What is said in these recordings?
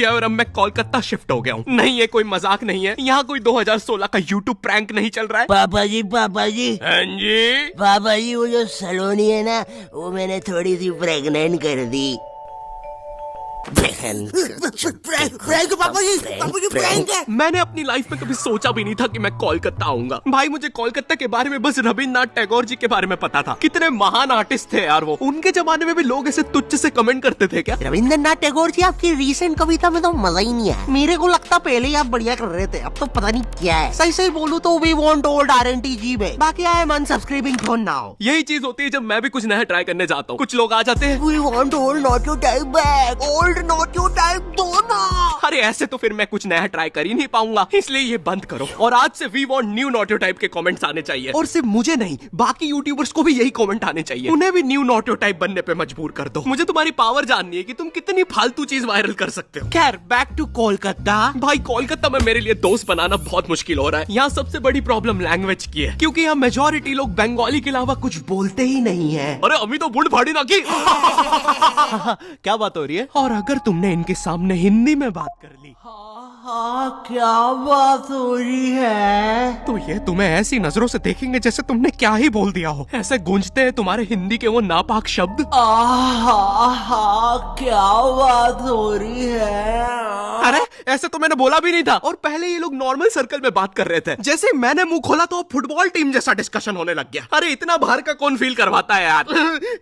और अब मैं कोलकाता शिफ्ट हो गया हूँ। नहीं, ये कोई मजाक नहीं है। यहाँ कोई 2016 का यूट्यूब प्रैंक नहीं चल रहा है। पापा जी हाँ जी। पापा जी, वो जो सलोनी है ना, वो मैंने थोड़ी सी प्रेग्नेंट कर दी। पापा जी प्रैंक है। मैंने अपनी लाइफ में कभी सोचा भी नहीं था कि मैं कोलकाता आऊंगा। भाई, मुझे कोलकाता के बारे में बस रविन्द्रनाथ टैगोर जी के बारे में पता था। कितने महान आर्टिस्ट थे यार वो। उनके जमाने में भी लोग ऐसे तुच्छ से कमेंट करते थे क्या? रविन्द्रनाथ टैगोर जी, आपकी रीसेंट कविता में तो मजा ही नहीं है। मेरे को लगता पहले ही आप बढ़िया कर रहे थे, अब तो पता नहीं क्या है। सही सही बोलूं तो वी वांट ओल्ड RNTG में। बाकी आई एम अनसब्सक्राइबिंग फॉर नाउ। यही चीज होती है जब मैं भी कुछ नया ट्राई करने जाता हूँ। कुछ लोग आ जाते हैं, we want old not your type back, old not your type दो ना। अरे ऐसे तो फिर मैं कुछ नया ट्राई कर ही नहीं पाऊंगा, इसलिए ये बंद करो। और आज से we want new not type के कमेंट्स आने चाहिए। और सिर्फ मुझे नहीं, बाकी यूट्यूबर्स को भी यही कमेंट आने चाहिए। उन्हें भी न्यू नॉट टाइप बनने पे मजबूर कर दो। मुझे तुम्हारी पावर जाननी है कि तुम कितनी फालतू चीज वायरल कर सकते हो। खैर, बैक टू कोलकाता। भाई, कोलकाता में मेरे लिए दोस्त बनाना बहुत मुश्किल हो रहा है। यहाँ सबसे बड़ी प्रॉब्लम लैंग्वेज की है, क्योंकि यहाँ मेजोरिटी लोग बंगाली के अलावा कुछ बोलते ही नहीं है। अरे अभी तो बुढ़ फाड़ी ना की। क्या बात हो रही है? और अगर तुमने इनके सामने हिंदी में बात कर ली, हाँ, क्या बात हो रही है? तो ये तुम्हें ऐसी नजरों से देखेंगे जैसे तुमने क्या ही बोल दिया हो। ऐसे गूंजते हैं तुम्हारे हिंदी के वो नापाक शब्द। क्या बात हो रही है? अरे ऐसे तो मैंने बोला भी नहीं था। और पहले ये लोग नॉर्मल सर्कल में बात कर रहे थे। जैसे मैंने मुंह खोला तो फुटबॉल टीम जैसा डिस्कशन होने लग गया। अरे इतना बाहर का कौन फील करवाता है यार।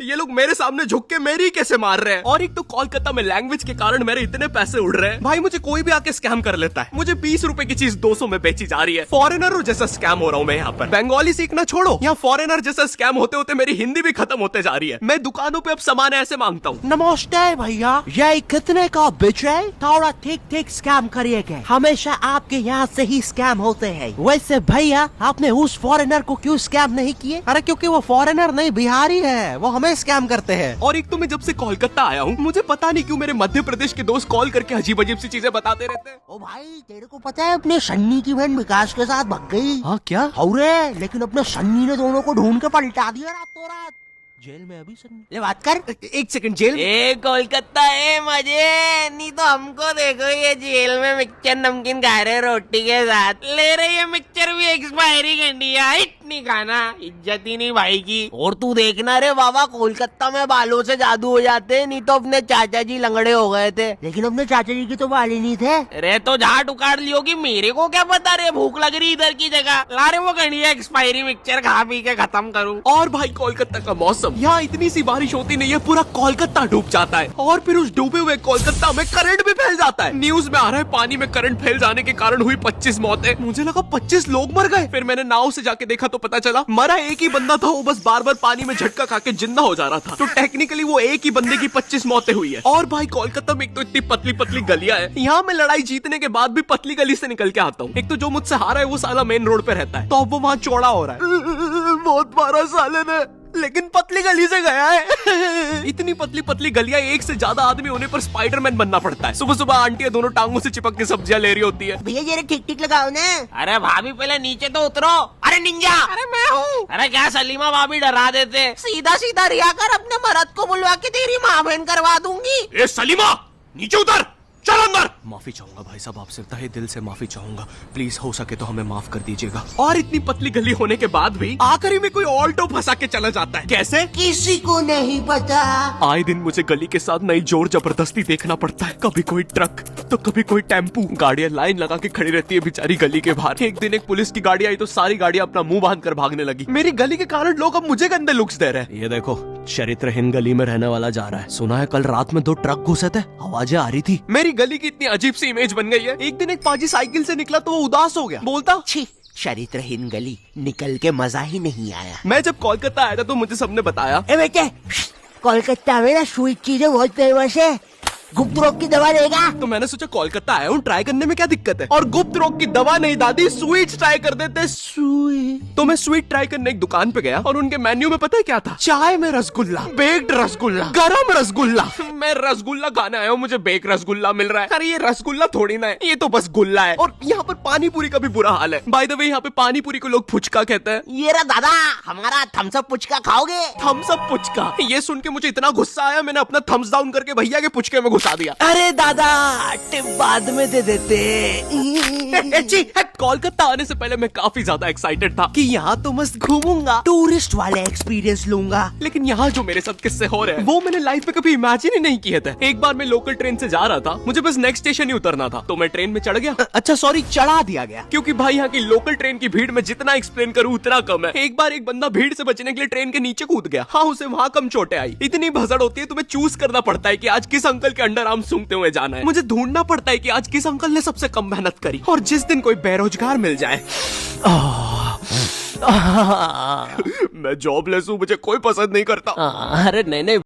ये लोग मेरे सामने झुक के मेरी कैसे मार रहे हैं। और एक तो कोलकाता में लैंग्वेज के कारण मेरे इतने पैसे उड़ रहे हैं। भाई, मुझे कोई भी आके स्कैम कर लेता है। मुझे 20 रुपए की चीज 200 में बेची जा रही है। फॉरेनर जैसा स्कैम हो रहा हूँ मैं यहाँ पर। बंगाली सीखना छोड़ो, यहाँ फॉरेनर जैसा स्कैम होते होते मेरी हिंदी भी खत्म होते जा रही है। मैं दुकानों पे अब सामान ऐसे मांगता हूँ। नमस्ते भैया, ये कितने का बेच रहे? थोड़ा ठीक ठीक स्कैम करिएगा। हमेशा आपके यहाँ से ही स्कैम होते हैं। वैसे भैया, आपने उस फॉरेनर को क्यों स्कैम नहीं किए? अरे क्योंकि वो फॉरेनर नहीं, बिहारी है, वो हमें स्कैम करते हैं। और एक तो मैं जब से कोलकाता आया हूँ, मुझे पता नहीं क्यों मेरे मध्य प्रदेश के दोस्त कॉल करके अजीब अजीब सी चीजें बताते रहते हैं। ओ भाई, तेरे को पता है अपने सन्नी की बहन विकास के साथ भाग गई? हाँ क्या? रे, लेकिन अपने सन्नी ने दोनों को ढूंढ के पलटा दिया रातों रात। जेल में अभी सन्नी। ये बात कर। एक सेकंड, जेल? ए कोलकाता है मजे, नहीं तो हमको देखो ये जेल में मिक्सचर नमकीन खा रहे रोटी के साथ। ले रहे ये मिक्सचर भी एक्सपायरी करनी है, इतनी खाना, इज्जत ही नहीं भाई की। और तू देखना रे बाबा, कोलकाता में बालों से जादू हो जाते, नहीं तो अपने चाचा जी लंगड़े हो गए थे। लेकिन अपने चाचा जी की तो बाल ही नहीं थे। अरे तो झाट उखाड़ लियो कि मेरे को क्या पता रे, भूख लग रही इधर की जगह। ला रे वो घड़िया एक्सपायरी मिक्सचर खा पी के खत्म करूँ। और भाई, कोलकाता का मौसम, यहाँ इतनी सी बारिश होती नहीं है, पूरा कोलकाता डूब जाता है। और फिर उस डूबे हुए कोलकाता में करंट भी फैल जाता है। न्यूज में आ रहा है पानी में करंट फैल जाने के कारण हुई 25 मौतें। मुझे लगा 25 लोग मर गए। फिर मैंने नाव से जाके देखा तो पता चला मरा एक ही बंदा था। वो बस बार बार पानी में झटका खा के जिंदा हो जा रहा था। तो टेक्निकली वो एक ही बंदे की 25 मौतें हुई है। और भाई, कोलकाता में एक तो इतनी पतली पतली गलियां है। यहाँ मैं लड़ाई जीतने के बाद भी पतली गली से निकल के आता हूँ। एक तो जो मुझसे हारा है वो साला मेन रोड पे रहता है, तो अब वो वहाँ चौड़ा हो रहा है। बहुत मारा साले ने, लेकिन पतली गली से गया है। इतनी पतली पतली गलियां, एक से ज्यादा आदमी होने पर स्पाइडरमैन बनना पड़ता है। सुबह सुबह आंटियां दोनों टांगों से चिपक के सब्जियां ले रही होती है। भैया जरा ठीक ठीक लगाओ ना। अरे भाभी पहले नीचे तो उतरो। अरे निंजा, अरे मैं हूँ। अरे क्या सलीमा भाभी डरा देते। सीधा सीधा रिया कर, अपने मर्द को बुलवा के तेरी माँ बहन करवा दूंगी। ए सलीमा, नीचे उतर, चल अंदर। माफी चाहूंगा भाई साहब, आपसे तहे दिल से माफी चाहूंगा। प्लीज हो सके तो हमें माफ कर दीजिएगा। और इतनी पतली गली होने के बाद भी आखिरी में कोई ऑल्टो फंसा के चला जाता है। कैसे? किसी को नहीं पता। आए दिन मुझे गली के साथ नई जोर जबरदस्ती देखना पड़ता है। कभी कोई ट्रक तो कभी कोई टेम्पू। गाड़ियां लाइन लगा के खड़ी रहती है बेचारी गली के बाहर। एक दिन एक पुलिस की गाड़ी आई तो सारी गाड़ियां अपना मुंह बांध कर भागने लगी। मेरी गली के कारण लोग अब मुझे गंदे लुक्स दे रहे हैं। ये देखो, चरित्रहीन गली में रहने वाला जा रहा है। सुना है कल रात में 2 ट्रक घुसे थे, आवाजें आ रही थी। मेरी गली की इतनी अजीब सी इमेज बन गई है। एक दिन एक पाजी साइकिल से निकला तो वो उदास हो गया, बोलता छी, चरित्रहीन गली, निकल के मजा ही नहीं आया। मैं जब कोलकाता आया था तो मुझे सबने बताया, ए बेटे, कोलकाता में ना स्वीट चीजें बहुत फेमस है, गुप्त रोग की दवा लेगा? तो मैंने सोचा कोलकाता आया हूँ, ट्राई करने में क्या दिक्कत है। और गुप्त रोग की दवा नहीं दादी, स्वीट्स ट्राई कर देते। स्वीट? तो मैं स्वीट ट्राई करने एक दुकान पे गया और उनके मेन्यू में पता है क्या था? चाय में रसगुल्ला, बेक्ड रसगुल्ला, गरम रसगुल्ला। मैं रसगुल्ला खाने आया हूँ, मुझे बेक रसगुल्ला मिल रहा है। अरे ये रसगुल्ला थोड़ी ना है, ये तो बस गुल्ला है। और यहाँ पर पानी पूरी का भी बुरा हाल है। बाय द वे यहाँ पे पानी पूरी को लोग फुचका कहते हैं। ये रहा दादा, हमारा थम्स अप पुचका खाओगे? थम्स अप पुचका, ये सुन के मुझे इतना गुस्सा आया, मैंने अपना थम्स डाउन करके भैया के पुचके में घुसा दिया। अरे दादा, टिप बाद में दे देते। कोलकाता आने से पहले मैं काफी ज्यादा एक्साइटेड था कि यहाँ तो मस्त घूमूंगा, टूरिस्ट वाले एक्सपीरियंस लूंगा। लेकिन यहाँ जो मेरे साथ किस्से हो रहे हैं वो मैंने लाइफ में कभी इमेजिन ही नहीं किए थे। एक बार मैं लोकल ट्रेन से जा रहा था, मुझे बस नेक्स्ट स्टेशन ही उतरना था, तो मैं ट्रेन में चढ़ गया। अच्छा सॉरी, चढ़ा दिया गया। क्योंकि भाई यहाँ की लोकल ट्रेन की भीड़ में जितना एक्सप्लेन करूँ उतना कम है। एक बार एक बंदा भीड़ से बचने के लिए ट्रेन के नीचे कूद गया। हाँ, उसे वहाँ कम चोटें आई। इतनी भसड़ होती है, तुम्हें चूज करना पड़ता है कि आज किस अंकल के अंडर आर्म सूंघते हुए जाना है। मुझे ढूंढना पड़ता है कि आज किस अंकल ने सबसे कम मेहनत करी, और जिस दिन कोई बेरोजगार मिल जाए। मैं जॉबलेस हूँ, मुझे कोई पसंद नहीं करता। अरे नहीं नहीं